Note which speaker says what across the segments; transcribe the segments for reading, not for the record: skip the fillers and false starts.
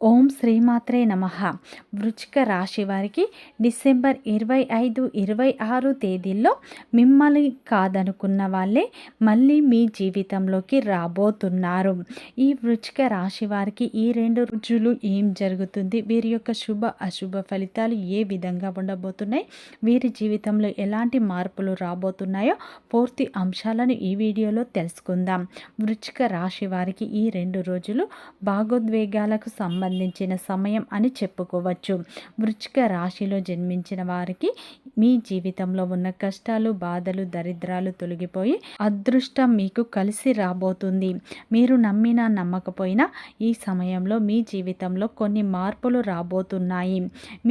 Speaker 1: ఓం శ్రీమాత్రే నమః. వృశ్చిక రాశి వారికి డిసెంబర్ 25, 26 తేదీల్లో మిమ్మల్ని కాదనుకున్న వాళ్ళే మళ్ళీ మీ జీవితంలోకి రాబోతున్నారు. ఈ వృశ్చిక రాశి వారికి ఈ 2 రోజులు ఏం జరుగుతుంది, వీరి యొక్క శుభ అశుభ ఫలితాలు ఏ విధంగా ఉండబోతున్నాయి, వీరి జీవితంలో ఎలాంటి మార్పులు రాబోతున్నాయో పూర్తి అంశాలను ఈ వీడియోలో తెలుసుకుందాం. వృశ్చిక రాశి వారికి ఈ 2 రోజులు భాగోద్వేగాలకు సంబంధించిన సమయం అని చెప్పుకోవచ్చు. వృశ్చిక రాశిలో జన్మించిన వారికి మీ జీవితంలో ఉన్న కష్టాలు, బాధలు, దరిద్రాలు తొలగిపోయి అదృష్టం మీకు కలిసి రాబోతుంది. మీరు నమ్మినా నమ్మకపోయినా ఈ సమయంలో మీ జీవితంలో కొన్ని మార్పులు రాబోతున్నాయి.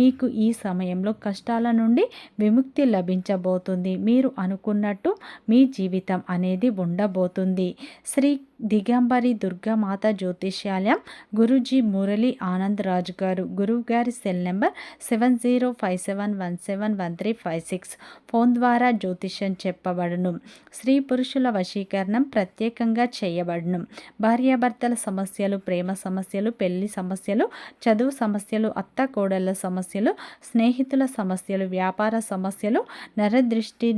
Speaker 1: మీకు ఈ సమయంలో కష్టాల నుండి విముక్తి లభించబోతుంది. మీరు అనుకున్నట్టు మీ జీవితం అనేది ఉండబోతుంది. శ్రీ దిగంబరి దుర్గామాత జ్యోతిష్యాలయం, గురూజీ మురళీ ఆనంద్ రాజు గారు. గురువు గారి సెల్ నెంబర్ 7057171356. ఫోన్ ద్వారా జ్యోతిష్యం చెప్పబడును. స్త్రీ పురుషుల వశీకరణం ప్రత్యేకంగా చేయబడును. భార్యాభర్తల సమస్యలు, ప్రేమ సమస్యలు, పెళ్లి సమస్యలు, చదువు సమస్యలు, అత్త కోడళ్ళ సమస్యలు, స్నేహితుల సమస్యలు, వ్యాపార సమస్యలు, నరదృష్టి,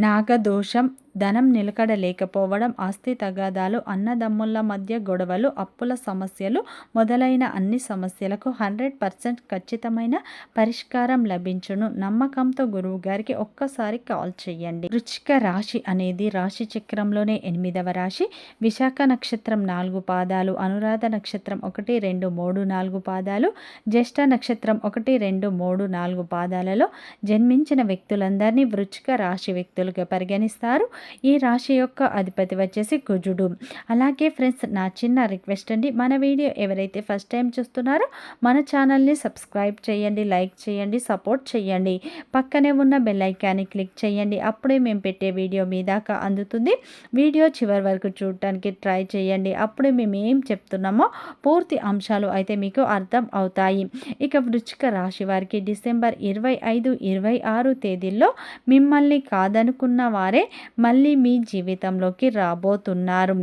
Speaker 1: నాగదోషం, ధనం నిలకడ లేకపోవడం, ఆస్తి తగాదాలు, అన్నదమ్ముల మధ్య గొడవలు, అప్పుల సమస్యలు మొదలైన అన్ని సమస్యలకు 100% ఖచ్చితమైన పరిష్కారం లభించును. నమ్మకంతో గురువు గారికి ఒక్కసారి కాల్ చేయండి. వృశ్చిక రాశి అనేది రాశి చక్రంలోనే 8వ రాశి. విశాఖ నక్షత్రం 4 పాదాలు, అనురాధ నక్షత్రం 1, 2, 3, 4 పాదాలు, జ్యేష్ఠ నక్షత్రం 1, 2, 3, 4 పాదాలలో జన్మించిన వ్యక్తులందరినీ వృశ్చిక రాశి వ్యక్తులుగా పరిగణిస్తారు. ఈ రాశి యొక్క అధిపతి వచ్చేసి కుజుడు. అలాగే ఫ్రెండ్స్, నా చిన్న రిక్వెస్ట్ అండి, మన వీడియో ఎవరైతే ఫస్ట్ టైం చూస్తున్నారో మన ఛానల్ని సబ్స్క్రైబ్ చేయండి, లైక్ చేయండి, సపోర్ట్ చేయండి. పక్కనే ఉన్న బెల్ ఐకాన్ని క్లిక్ చేయండి. అప్పుడే మేము పెట్టే వీడియో మీ దాకా అందుతుంది. వీడియో చివరి వరకు చూడటానికి ట్రై చేయండి. అప్పుడే మేము ఏం చెప్తున్నామో పూర్తి అంశాలు అయితే మీకు అర్థం అవుతాయి. ఇక వృశ్చిక రాశి వారికి డిసెంబర్ 25, 26 తేదీల్లో మిమ్మల్ని కాదనుకున్న వారే మళ్ళీ మీ జీవితంలోకి రాబోతున్నారు.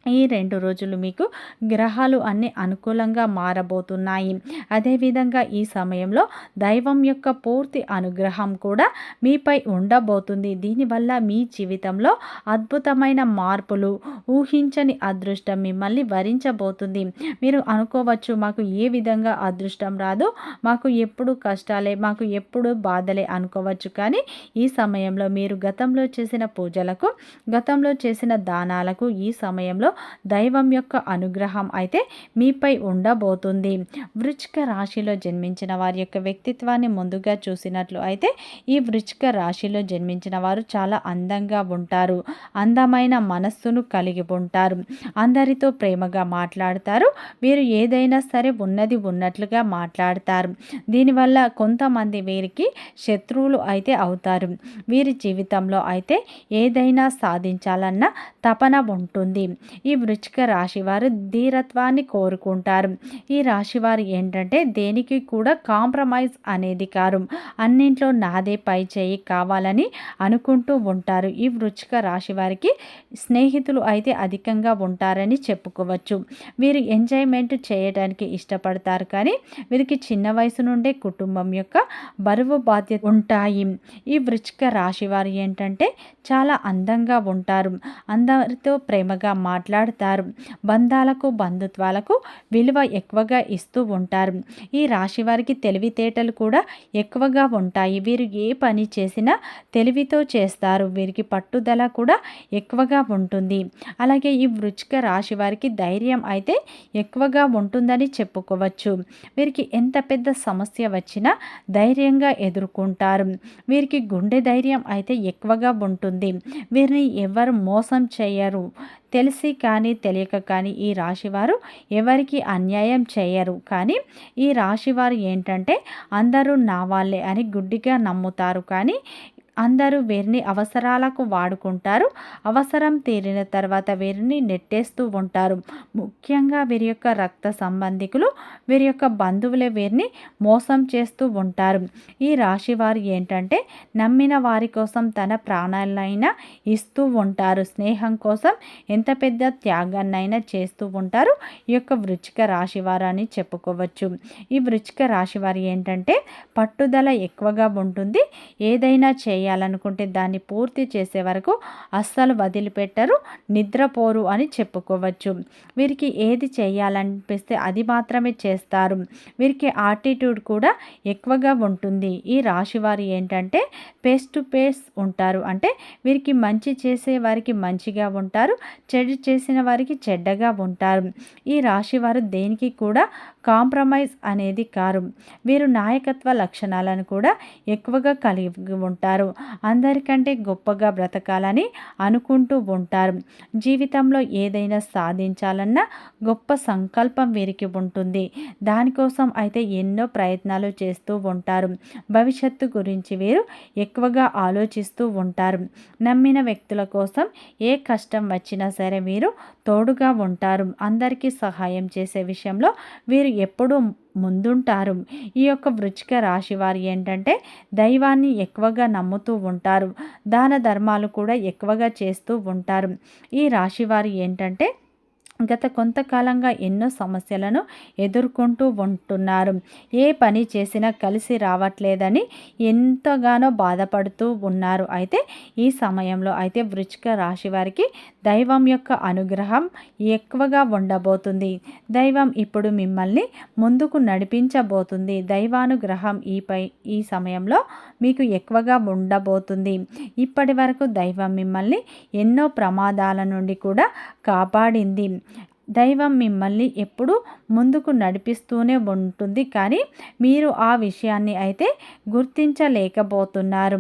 Speaker 1: ఈ 2 రోజులు మీకు గ్రహాలు అన్నీ అనుకూలంగా మారబోతున్నాయి. అదేవిధంగా ఈ సమయంలో దైవం యొక్క పూర్తి అనుగ్రహం కూడా మీపై ఉండబోతుంది. దీనివల్ల మీ జీవితంలో అద్భుతమైన మార్పులు, ఊహించని అదృష్టం మిమ్మల్ని వరించబోతుంది. మీరు అనుకోవచ్చు, మాకు ఏ విధంగా అదృష్టం రాదు, మాకు ఎప్పుడు కష్టాలే, మాకు ఎప్పుడు బాధలే అనుకోవచ్చు. కానీ ఈ సమయంలో మీరు గతంలో చేసిన పూజలకు, గతంలో చేసిన దానాలకు ఈ సమయంలో దైవం యొక్క అనుగ్రహం అయితే మీపై ఉండబోతుంది. వృశ్చిక రాశిలో జన్మించిన వారి యొక్క వ్యక్తిత్వాన్ని ముందుగా చూసినట్లు అయితే ఈ వృశ్చిక రాశిలో జన్మించిన వారు చాలా అందంగా ఉంటారు. అందమైన మనస్సును కలిగి ఉంటారు. అందరితో ప్రేమగా మాట్లాడతారు. వీరు ఏదైనా సరే ఉన్నది ఉన్నట్లుగా మాట్లాడతారు. దీనివల్ల కొంతమంది వీరికి శత్రువులు అయితే అవుతారు. వీరి జీవితంలో అయితే ఏదైనా సాధించాలన్న తపన ఉంటుంది. ఈ వృశ్చిక రాశి వారు ధీరత్వాన్ని కోరుకుంటారు. ఈ రాశి వారు ఏంటంటే దేనికి కూడా కాంప్రమైజ్ అనేది కారు. అన్నింట్లో నాదే పై చేయి కావాలని అనుకుంటూ ఉంటారు. ఈ వృశ్చిక రాశి వారికి స్నేహితులు అయితే అధికంగా ఉంటారని చెప్పుకోవచ్చు. వీరు ఎంజాయ్మెంట్ చేయడానికి ఇష్టపడతారు. కానీ వీరికి చిన్న వయసు నుండే కుటుంబం యొక్క బరువు బాధ్యత ఉంటాయి. ఈ వృశ్చిక రాశి వారు ఏంటంటే చాలా అందంగా ఉంటారు. అందరితో ప్రేమగా మాట్లాడతారు. బంధాలకు, బంధుత్వాలకు విలువ ఎక్కువగా ఇస్తూ ఉంటారు. ఈ రాశి వారికి తెలివితేటలు కూడా ఎక్కువగా ఉంటాయి. వీరు ఏ పని చేసినా తెలివితో చేస్తారు. వీరికి పట్టుదల కూడా ఎక్కువగా ఉంటుంది. అలాగే ఈ వృశ్చిక రాశి వారికి ధైర్యం అయితే ఎక్కువగా ఉంటుందని చెప్పుకోవచ్చు. వీరికి ఎంత పెద్ద సమస్య వచ్చినా ధైర్యంగా ఎదుర్కొంటారు. వీరికి గుండె ధైర్యం అయితే ఎక్కువగా ఉంటుంది. వీరిని ఎవరు మోసం చేయరు. తెలిసి కానీ తెలియక కానీ ఈ రాశివారు ఎవరికి అన్యాయం చేయరు. కానీ ఈ రాశివారు ఏంటంటే అందరూ నా వాళ్ళే అని గుడ్డిగా నమ్ముతారు. కానీ అందరూ వీరిని అవసరాలకు వాడుకుంటారు. అవసరం తీరిన తర్వాత వీరిని నెట్టేస్తూ ఉంటారు. ముఖ్యంగా వీరి యొక్క రక్త సంబంధికులు, వీరి యొక్క బంధువులే వీరిని మోసం చేస్తూ ఉంటారు. ఈ రాశి వారు ఏంటంటే నమ్మిన వారి కోసం తన ప్రాణాలైనా ఇస్తూ ఉంటారు. స్నేహం కోసం ఎంత పెద్ద త్యాగాన్నైనా చేస్తూ ఉంటారు ఈ యొక్క వృశ్చిక రాశి వారు అని చెప్పుకోవచ్చు. ఈ వృశ్చిక రాశి వారు ఏంటంటే పట్టుదల ఎక్కువగా ఉంటుంది. ఏదైనా చేయాలనుకుంటే దాన్ని పూర్తి చేసే వరకు అస్సలు వదిలిపెట్టరు, నిద్రపోరు అని చెప్పుకోవచ్చు. వీరికి ఏది చేయాలనిపిస్తే అది మాత్రమే చేస్తారు. వీరికి ఆటిట్యూడ్ కూడా ఎక్కువగా ఉంటుంది. ఈ రాశి వారు ఏంటంటే ఫేస్ టు ఫేస్ ఉంటారు. అంటే వీరికి మంచి చేసే వారికి మంచిగా ఉంటారు, చెడు చేసిన వారికి చెడ్డగా ఉంటారు. ఈ రాశి వారు దేనికి కూడా కాంప్రమైజ్ అనేది కారు. వీరు నాయకత్వ లక్షణాలను కూడా ఎక్కువగా కలిగి ఉంటారు. అందరికంటే గొప్పగా బ్రతకాలని అనుకుంటూ ఉంటారు. జీవితంలో ఏదైనా సాధించాలన్న గొప్ప సంకల్పం వీరికి ఉంటుంది. దానికోసం అయితే ఎన్నో ప్రయత్నాలు చేస్తూ ఉంటారు. భవిష్యత్తు గురించి వీరు ఎక్కువగా ఆలోచిస్తూ ఉంటారు. నమ్మిన వ్యక్తుల కోసం ఏ కష్టం వచ్చినా సరే వీరు తోడుగా ఉంటారు. అందరికీ సహాయం చేసే విషయంలో వీరు ఎప్పుడూ ముందుంటారు. ఈ యొక్క వృశ్చిక రాశి వారు ఏంటంటే దైవాన్ని ఎక్కువగా నమ్ముతూ ఉంటారు. దాన ధర్మాలు కూడా ఎక్కువగా చేస్తూ ఉంటారు. ఈ రాశి వారు ఏంటంటే గత కొంతకాలంగా ఎన్నో సమస్యలను ఎదుర్కొంటూ ఉంటున్నారు. ఏ పని చేసినా కలిసి రావట్లేదని ఎంతగానో బాధపడుతూ ఉన్నారు. అయితే ఈ సమయంలో అయితే వృశ్చిక రాశి వారికి దైవం యొక్క అనుగ్రహం ఎక్కువగా ఉండబోతుంది. దైవం ఇప్పుడు మిమ్మల్ని ముందుకు నడిపించబోతుంది. దైవానుగ్రహం ఈ సమయంలో మీకు ఎక్కువగా ఉండబోతుంది. ఇప్పటి వరకు దైవం మిమ్మల్ని ఎన్నో ప్రమాదాల నుండి కూడా కాపాడింది. దైవం మిమ్మల్ని ఎప్పుడు ముందుకు నడిపిస్తూనే ఉంటుంది. కానీ మీరు ఆ విషయాన్ని అయితే గుర్తించలేకపోతున్నారు.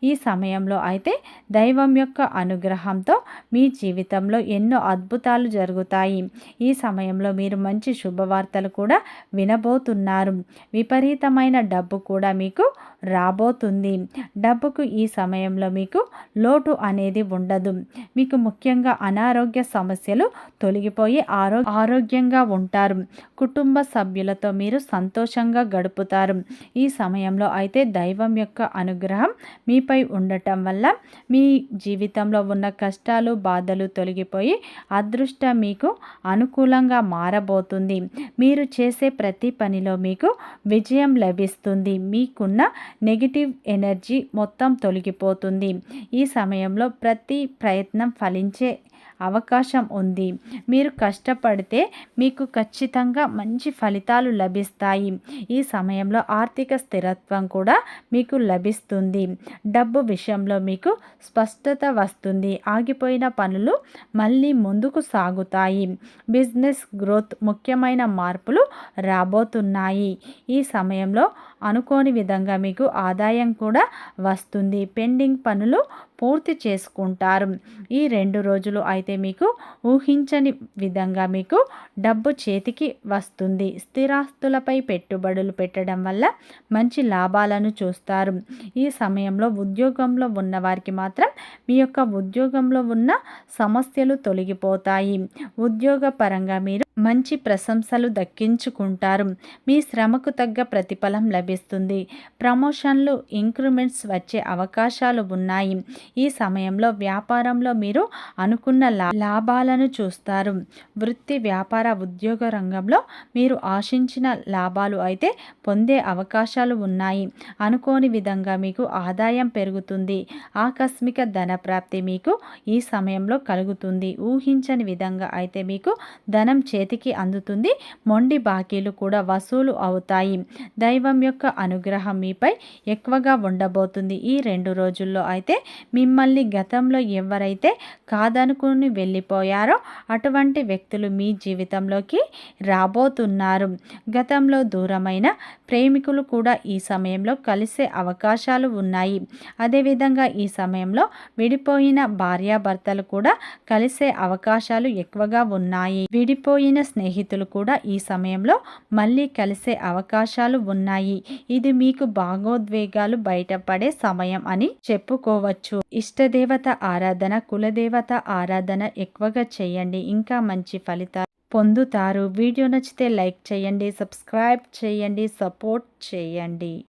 Speaker 1: ఈ సమయంలో అయితే దైవం యొక్క అనుగ్రహంతో మీ జీవితంలో ఎన్నో అద్భుతాలు జరుగుతాయి. ఈ సమయంలో మీరు మంచి శుభవార్తలు కూడా వినబోతున్నారు. విపరీతమైన డబ్బు కూడా మీకు రాబోతుంది. డబ్బుకు ఈ సమయంలో మీకు లోటు అనేది ఉండదు. మీకు ముఖ్యంగా అనారోగ్య సమస్యలు తొలగిపోయి ఆరోగ్యంగా ఉంటారు. కుటుంబ సభ్యులతో మీరు సంతోషంగా గడుపుతారు. ఈ సమయంలో అయితే దైవం యొక్క అనుగ్రహం మీపై ఉండటం వల్ల మీ జీవితంలో ఉన్న కష్టాలు, బాధలు తొలగిపోయి అదృష్టం మీకు అనుకూలంగా మారబోతుంది. మీరు చేసే ప్రతి పనిలో మీకు విజయం లభిస్తుంది. మీకున్న నెగిటివ్ ఎనర్జీ మొత్తం తొలగిపోతుంది. ఈ సమయంలో ప్రతి ప్రయత్నం ఫలించే అవకాశం ఉంది. మీరు కష్టపడితే మీకు ఖచ్చితంగా మంచి ఫలితాలు లభిస్తాయి. ఈ సమయంలో ఆర్థిక స్థిరత్వం కూడా మీకు లభిస్తుంది. డబ్బు విషయంలో మీకు స్పష్టత వస్తుంది. ఆగిపోయిన పనులు మళ్ళీ ముందుకు సాగుతాయి. బిజినెస్ గ్రోత్ ముఖ్యమైన మార్పులు రాబోతున్నాయి. ఈ సమయంలో అనుకోని విధంగా మీకు ఆదాయం కూడా వస్తుంది. పెండింగ్ పనులు పూర్తి చేసుకుంటారు. ఈ 2 రోజులు అయితే మీకు ఊహించని విధంగా మీకు డబ్బు చేతికి వస్తుంది. స్థిరాస్తులపై పెట్టుబడులు పెట్టడం వల్ల మంచి లాభాలను చూస్తారు. ఈ సమయంలో ఉద్యోగంలో ఉన్న వారికి మాత్రం మీ యొక్క ఉద్యోగంలో ఉన్న సమస్యలు తొలగిపోతాయి. ఉద్యోగ పరంగా మీరు మంచి ప్రశంసలు దక్కించుకుంటారు. మీ శ్రమకు తగ్గ ప్రతిఫలం లభిస్తుంది. ప్రమోషన్లు, ఇంక్రిమెంట్స్ వచ్చే అవకాశాలు ఉన్నాయి. ఈ సమయంలో వ్యాపారంలో మీరు అనుకున్న లాభాలను చూస్తారు. వృత్తి, వ్యాపార, ఉద్యోగ రంగంలో మీరు ఆశించిన లాభాలు అయితే పొందే అవకాశాలు ఉన్నాయి. అనుకోని విధంగా మీకు ఆదాయం పెరుగుతుంది. ఆకస్మిక ధన ప్రాప్తి మీకు ఈ సమయంలో కలుగుతుంది. ఊహించని విధంగా అయితే మీకు ధనం చేతికి అందుతుంది. మొండి బాకీలు కూడా వసూలు అవుతాయి. దైవం యొక్క అనుగ్రహం మీపై ఎక్కువగా ఉండబోతుంది. ఈ 2 రోజుల్లో అయితే మిమ్మల్ని గతంలో ఎవరైతే కాదనుకుని వెళ్ళిపోయారో అటువంటి వ్యక్తులు మీ జీవితంలోకి రాబోతున్నారు. గతంలో దూరమైన ప్రేమికులు కూడా ఈ సమయంలో కలిసే అవకాశాలు ఉన్నాయి. అదేవిధంగా ఈ సమయంలో విడిపోయిన భార్యాభర్తలు కూడా కలిసే అవకాశాలు ఎక్కువగా ఉన్నాయి. విడిపోయిన విడిపోయిన స్నేహితులు కూడా ఈ సమయంలో మళ్ళీ కలిసే అవకాశాలు ఉన్నాయి. ఇది మీకు భావోద్వేగాలు బయటపడే సమయం అని చెప్పుకోవచ్చు. ఇష్టదేవత ఆరాధన, కులదేవత ఆరాధన ఎక్కువగా చేయండి. ఇంకా మంచి ఫలితాలు పొందుతారు. వీడియో నచ్చితే లైక్ చేయండి, సబ్స్క్రైబ్ చేయండి, సపోర్ట్ చేయండి.